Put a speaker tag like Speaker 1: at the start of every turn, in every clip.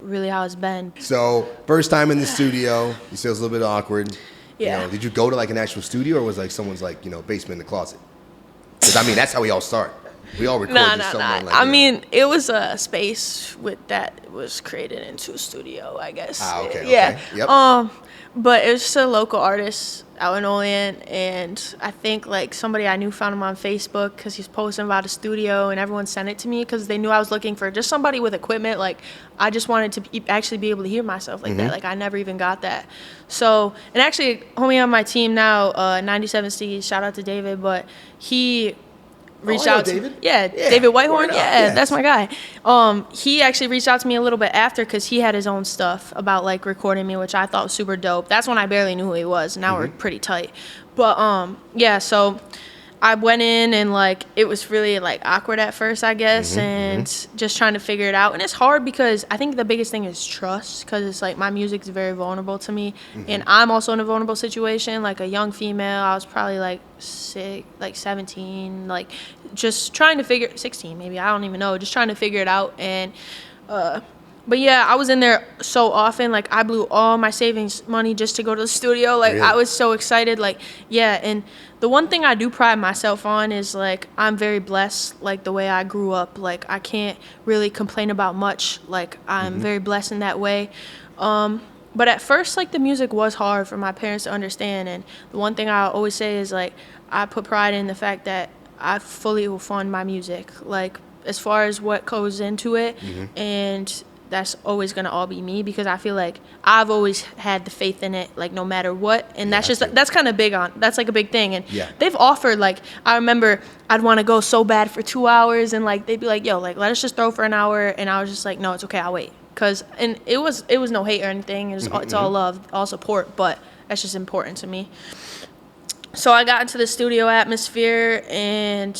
Speaker 1: really how it's been.
Speaker 2: So first time in the studio, you said it was a little bit awkward.
Speaker 1: Yeah.
Speaker 2: You know, did you go to like an actual studio, or was like someone's like, you know, basement in the closet? Because I mean, that's how we all start. We all record just somewhere. Like,
Speaker 1: I mean, it was a space that was created into a studio, I guess.
Speaker 2: Ah, okay.
Speaker 1: Yeah.
Speaker 2: Okay. Yep.
Speaker 1: But it was just a local artist out in Olean, and I think like somebody I knew found him on Facebook because he's posting about a studio, and everyone sent it to me because they knew I was looking for just somebody with equipment. Like, I just wanted to actually be able to hear myself like that. Like, I never even got that. So, and actually, homie on my team now, 97 Steve, shout out to David, but he reached out to
Speaker 2: David.
Speaker 1: Yeah, David Whitehorn. Yeah, that's my guy. He actually reached out to me a little bit after because he had his own stuff about like recording me, which I thought was super dope. That's when I barely knew who he was. Now we're pretty tight. But yeah, so I went in and like it was really like awkward at first, I guess, and just trying to figure it out. And it's hard because I think the biggest thing is trust, because it's like my music's very vulnerable to me, and I'm also in a vulnerable situation. Like a young female, I was probably like 17, like just trying to figure 16 maybe, I don't even know, just trying to figure it out. And but yeah, I was in there so often. Like, I blew all my savings money just to go to the studio. Like,
Speaker 2: Really?
Speaker 1: I was so excited. Like, yeah. And the one thing I do pride myself on is, like, I'm very blessed, like, the way I grew up. Like, I can't really complain about much. Like, I'm very blessed in that way. But at first, like, the music was hard for my parents to understand. And the one thing I always say is, like, I put pride in the fact that I fully will fund my music. Like, as far as what goes into it, and that's always going to all be me, because I feel like I've always had the faith in it, like, no matter what. And that's kind of big on, that's like a big thing. And they've offered, like, I remember I'd want to go so bad for 2 hours, and like, they'd be like, yo, like, let us just throw for an hour. And I was just like, no, it's okay, I'll wait. And it was no hate or anything. It's all love, all support, but that's just important to me. So I got into the studio atmosphere, and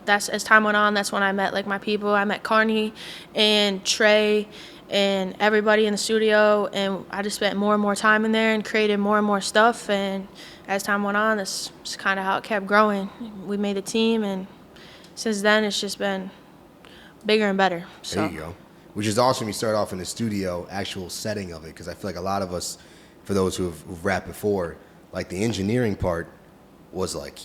Speaker 1: that's, as time went on, that's when I met like my people. I met Carney and Trey and everybody in the studio, and I just spent more and more time in there and created more and more stuff. And as time went on, that's kind of how it kept growing. We made a team, and since then it's just been bigger and better. So.
Speaker 2: There you go. Which is awesome. You start off in the studio, actual setting of it, because I feel like a lot of us, for those who've rapped before, like the engineering part was like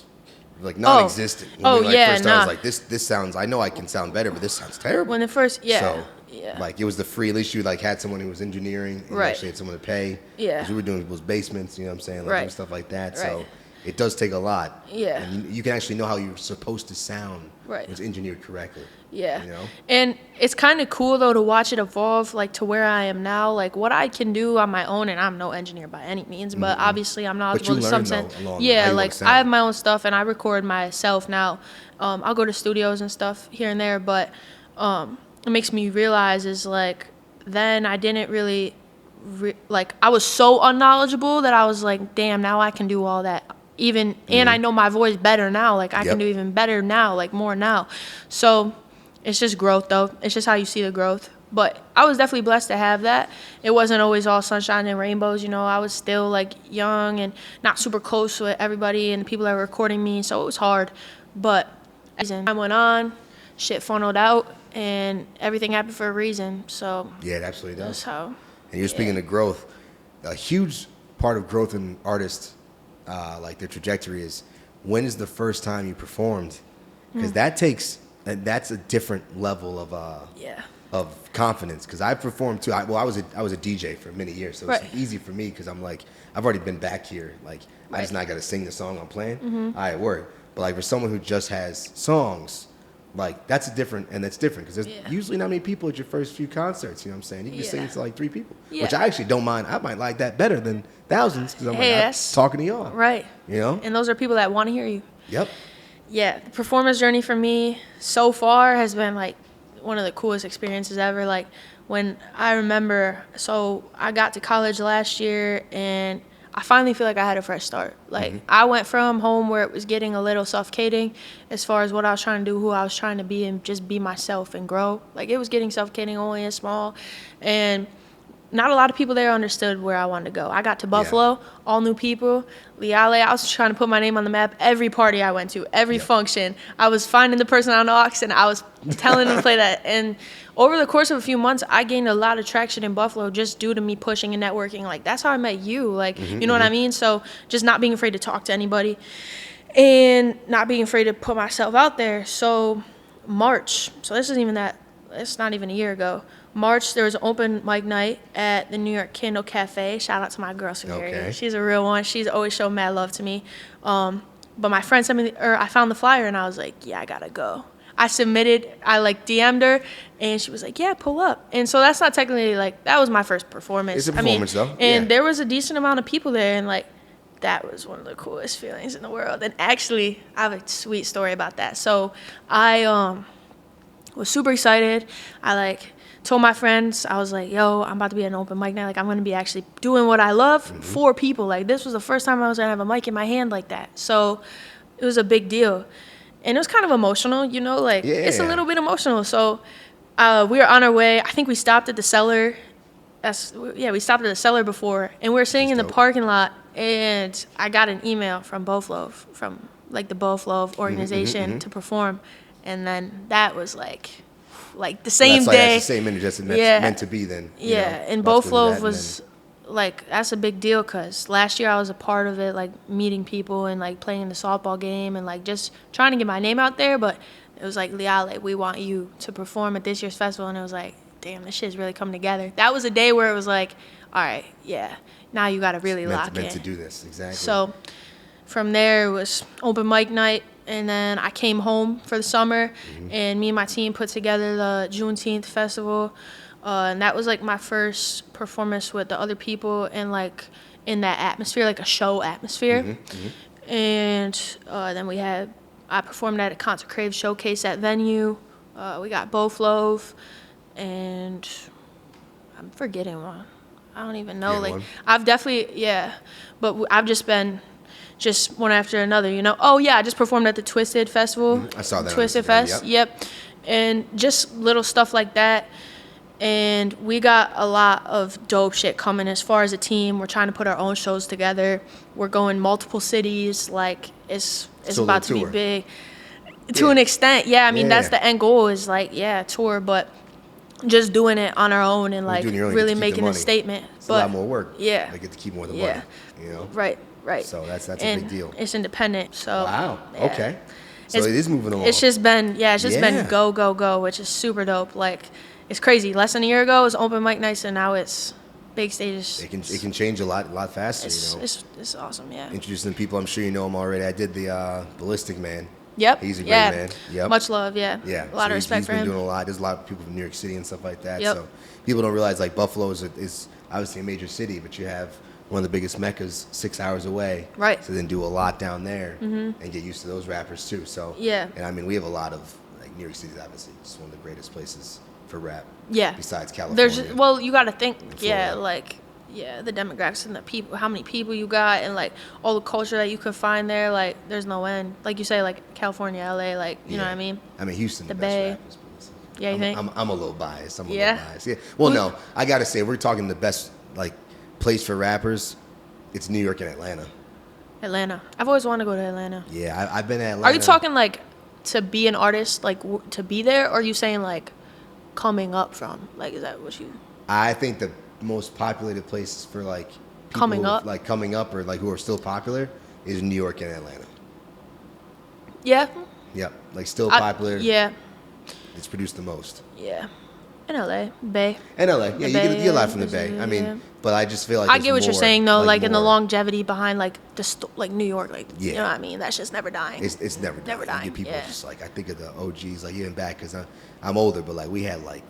Speaker 2: non-existent. I was like, this sounds, I know I can sound better, but this sounds terrible.
Speaker 1: When the first,
Speaker 2: like, it was the free, at least you like had someone who was engineering, and you actually had someone to pay. Yeah. Because we were doing those basements, you know what I'm saying? Like, stuff like that. So it does take a lot. Yeah. And you can actually know how you're supposed to sound. Right. It's engineered correctly. Yeah. You know?
Speaker 1: And it's kind of cool, though, to watch it evolve, like, to where I am now. Like, what I can do on my own, and I'm no engineer by any means, but obviously I'm knowledgeable in some sense. Yeah, like, I have my own stuff, and I record myself now. I'll go to studios and stuff here and there, but it makes me realize is, like, then I didn't really, like, I was so unknowledgeable that I was like, damn, now I can do all that. Even, and I know my voice better now. Like, I can do even better now, like, more now. So it's just growth, though. It's just how you see the growth. But I was definitely blessed to have that. It wasn't always all sunshine and rainbows, you know. I was still, like, young and not super close with everybody and the people that were recording me, so it was hard. But as time went on, shit funneled out, and everything happened for a reason. So
Speaker 2: yeah, it absolutely does.
Speaker 1: That's how.
Speaker 2: And you're speaking of growth. A huge part of growth in artists, like their trajectory, is when is the first time you performed? Because that's a different level of confidence. Because I performed too. I was a DJ for many years, so it's easy for me because I'm like, I've already been back here. Like, I just not got to sing the song I'm playing. All right, work. But like for someone who just has songs, like that's different because there's usually not many people at your first few concerts. You know what I'm saying? You can sing to like 3 people, which I actually don't mind. I might like that better than thousands because I'm talking to y'all.
Speaker 1: Right.
Speaker 2: You know?
Speaker 1: And those are people that want to hear you.
Speaker 2: Yep.
Speaker 1: Yeah, the performance journey for me so far has been like one of the coolest experiences ever. Like, when I remember, so I got to college last year and I finally feel like I had a fresh start. Like, I went from home where it was getting a little suffocating as far as what I was trying to do, who I was trying to be, and just be myself and grow. Like, it was getting suffocating only and small. And not a lot of people there understood where I wanted to go. I got to Buffalo, all new people. Leale, I was trying to put my name on the map. Every party I went to, every function, I was finding the person on the aux, and I was telling them to play that. And over the course of a few months, I gained a lot of traction in Buffalo just due to me pushing and networking. Like, that's how I met you. Like, you know what I mean? So just not being afraid to talk to anybody and not being afraid to put myself out there. So March, so this isn't even that, it's not even a year ago. March, there was an open mic night at the New York Kindle Cafe. Shout out to my girl, Superior.
Speaker 2: Okay.
Speaker 1: She's a real one. She's always shown mad love to me. But my friend sent me, I found the flyer, and I was like, yeah, I gotta go. I submitted, I like DM'd her, and she was like, yeah, pull up. And so that's not technically like, that was my first performance.
Speaker 2: It's a performance, though.
Speaker 1: And there was a decent amount of people there, and like, that was one of the coolest feelings in the world. And actually, I have a sweet story about that. So I was super excited. I like told my friends, I was like, yo, I'm about to be at an open mic night. Like, I'm going to be actually doing what I love for people. Like, this was the first time I was going to have a mic in my hand like that. So it was a big deal. And it was kind of emotional, you know, like it's a little bit emotional. So we were on our way. I think we stopped at the Cellar. We stopped at the Cellar before. And we were sitting in the parking lot. And I got an email from BuiltDifferent, from like the BuiltDifferent organization to perform. And then that was like the same day.
Speaker 2: That's the same energy that's meant to be then.
Speaker 1: And BuiltDifferent was like, that's a big deal because last year I was a part of it, like meeting people and like playing the softball game and like just trying to get my name out there. But it was like, Leale, we want you to perform at this year's festival. And it was like, damn, this shit's really come together. That was a day where it was like, all right, now you got to really lock in.
Speaker 2: Meant to do this, exactly.
Speaker 1: So from there, it was open mic night. And then I came home for the summer, and me and my team put together the Juneteenth festival. And that was like my first performance with the other people and like in that atmosphere, like a show atmosphere. And then I performed at a Concert Crave showcase at Venue. We got BuiltDifferent, and I'm forgetting one. I don't even know. Like, I've definitely, but I've just been just one after another, you know. Oh yeah, I just performed at the Twisted Festival.
Speaker 2: I saw that.
Speaker 1: Twisted Fest. Yep. And just little stuff like that. And we got a lot of dope shit coming as far as a team. We're trying to put our own shows together. We're going multiple cities. Like, it's about to be big. To an extent, I mean, that's the end goal is like, tour, but just doing it on our own and like really making a statement.
Speaker 2: It's a lot more work.
Speaker 1: Yeah.
Speaker 2: I get to keep more of the money, you know?
Speaker 1: Right. So
Speaker 2: that's a big deal.
Speaker 1: It's independent. So
Speaker 2: wow. Okay. So it is moving along.
Speaker 1: It's just been been go, which is super dope. Like, it's crazy. Less than a year ago, it was open mic nights, and now it's big stages.
Speaker 2: It can change a lot faster. You know.
Speaker 1: It's awesome. Yeah.
Speaker 2: Introducing people, I'm sure you know him already. I did the Ballistic Man.
Speaker 1: Yep.
Speaker 2: He's a great man. Yep.
Speaker 1: Much love. Yeah.
Speaker 2: A
Speaker 1: lot of respect for him.
Speaker 2: He's been doing a lot. There's a lot of people from New York City and stuff like that.
Speaker 1: Yep.
Speaker 2: So people don't realize like Buffalo is obviously a major city, but you have one of the biggest meccas 6 hours away.
Speaker 1: Right.
Speaker 2: So then do a lot down there and get used to those rappers too. So and I mean we have a lot of like New York City is obviously just one of the greatest places for rap. Yeah. Besides California.
Speaker 1: You got to think the demographics and the people, how many people you got, and like all the culture that you could find there. Like, there's no end. Like you say, like California, LA, like you know what I mean.
Speaker 2: I mean Houston, the
Speaker 1: Bay.
Speaker 2: best rappers.
Speaker 1: Yeah, you think?
Speaker 2: I'm a little biased. Yeah. Well, no, I gotta say we're talking the best like place for rappers. It's New York and Atlanta.
Speaker 1: Atlanta. I've always wanted to go to Atlanta.
Speaker 2: Yeah, I've been to Atlanta.
Speaker 1: Are you talking like to be an artist, like to be there, or are you saying like coming up from? Like, is that what you?
Speaker 2: I think the most populated places for like people coming up or like who are still popular is New York and Atlanta.
Speaker 1: Yeah.
Speaker 2: Yep. Like still popular.
Speaker 1: Yeah.
Speaker 2: It's produced the most.
Speaker 1: Yeah. In LA, Bay.
Speaker 2: In LA, yeah, you get a lot from the Bay. I mean, but I just feel like
Speaker 1: I get what you're saying though, like in the
Speaker 2: more
Speaker 1: longevity behind like like New York, like you know what I mean. That's just never dying.
Speaker 2: It's never dying. You get people just like I think of the OGs, like even back because I'm older, but like we had like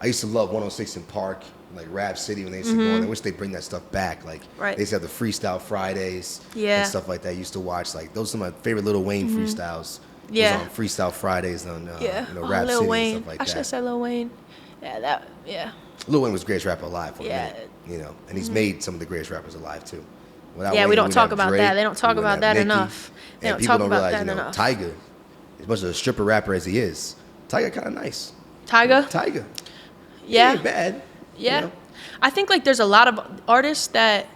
Speaker 2: I used to love 106 in Park, like Rap City when they used to go on. I wish they bring that stuff back. Like they used to have the Freestyle Fridays and stuff like that. I used to watch like those are my favorite Lil Wayne freestyles. Yeah, on Freestyle Fridays on Rap
Speaker 1: Lil
Speaker 2: City
Speaker 1: Wayne.
Speaker 2: and stuff like
Speaker 1: I
Speaker 2: that.
Speaker 1: should have said Lil Wayne.
Speaker 2: Lil Wayne was the greatest rapper alive for a minute, you know, and he's made some of the greatest rappers alive too.
Speaker 1: Without Wayne, we don't talk about that. They don't talk about that enough. They don't talk about that enough.
Speaker 2: Tyga, as much of a stripper rapper as he is, Tyga kind of nice.
Speaker 1: Tyga?
Speaker 2: Tyga.
Speaker 1: Yeah.
Speaker 2: He ain't bad.
Speaker 1: Yeah.
Speaker 2: You know?
Speaker 1: I think like there's a lot of artists that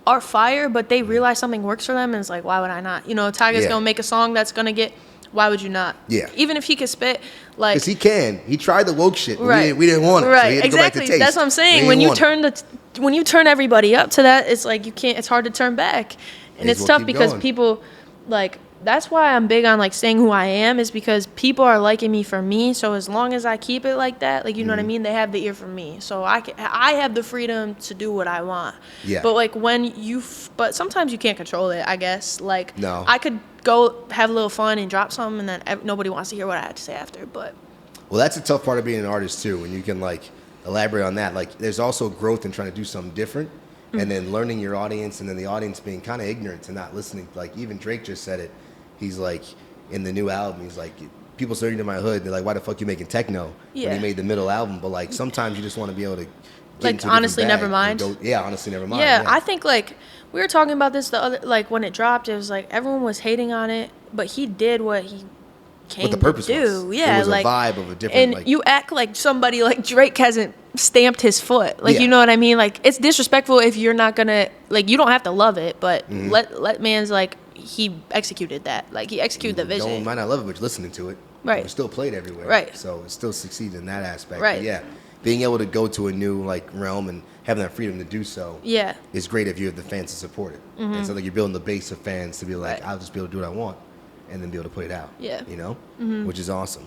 Speaker 1: are fire, but they realize something works for them, and it's like, why would I not? You know, Tyga's
Speaker 2: Yeah.
Speaker 1: gonna make a song that's gonna get. Why would you not?
Speaker 2: Yeah.
Speaker 1: Even if he could spit, like.
Speaker 2: Because he can. He tried the woke shit. But
Speaker 1: Right.
Speaker 2: We didn't want it.
Speaker 1: Right.
Speaker 2: So he had to
Speaker 1: Exactly.
Speaker 2: go back to taste.
Speaker 1: That's what I'm saying.
Speaker 2: We
Speaker 1: When
Speaker 2: didn't
Speaker 1: you
Speaker 2: want it.
Speaker 1: when you turn everybody up to that, it's like you can't. It's hard to turn back, and
Speaker 2: May as
Speaker 1: it's
Speaker 2: well
Speaker 1: tough
Speaker 2: keep
Speaker 1: because
Speaker 2: going.
Speaker 1: people, like. That's why I'm big on like saying who I am, is because people are liking me for me. So as long as I keep it like that, like, you know what I mean, they have the ear for me. So I have the freedom to do what I want.
Speaker 2: Yeah.
Speaker 1: But like but sometimes you can't control it, I guess. Like,
Speaker 2: No.
Speaker 1: I could go have a little fun and drop something, and then nobody wants to hear what I had to say after. But
Speaker 2: Well, that's a tough part of being an artist too, when you can like elaborate on that. Like, there's also growth in trying to do something different, and then learning your audience, and then the audience being kind of ignorant to not listening. Like, even Drake just said it. He's like, in the new album, he's like, people starting to my hood. They're like, why the fuck you making techno when
Speaker 1: Yeah.
Speaker 2: he made the middle album? But like, sometimes you just want to be able to get
Speaker 1: Like,
Speaker 2: into a different
Speaker 1: honestly,
Speaker 2: bag
Speaker 1: never
Speaker 2: and
Speaker 1: mind.
Speaker 2: honestly, never mind.
Speaker 1: yeah, I think like we were talking about this the other, like when it dropped, it was like everyone was hating on it, but he did what he came
Speaker 2: What the purpose
Speaker 1: to do.
Speaker 2: was.
Speaker 1: Yeah,
Speaker 2: It was
Speaker 1: like
Speaker 2: a vibe of a different.
Speaker 1: and
Speaker 2: like,
Speaker 1: you act like somebody like Drake hasn't stamped his foot. Like,
Speaker 2: Yeah.
Speaker 1: you know what I mean? Like, it's disrespectful if you're not gonna, like, you don't have to love it, but
Speaker 2: Mm-hmm.
Speaker 1: let man's like he executed that. Like, he executed the vision.
Speaker 2: might not love it, but you're listening to it.
Speaker 1: Right.
Speaker 2: It's still played everywhere.
Speaker 1: Right.
Speaker 2: So it still succeeds in that aspect.
Speaker 1: Right.
Speaker 2: But yeah, being able to go to a new like realm and having that freedom to do so
Speaker 1: Yeah.
Speaker 2: is great if you have the fans to support it. And so like you're building the base of fans to be like,
Speaker 1: Right.
Speaker 2: I'll just be able to do what I want and then be able to put it out.
Speaker 1: Yeah.
Speaker 2: You know? Which is awesome.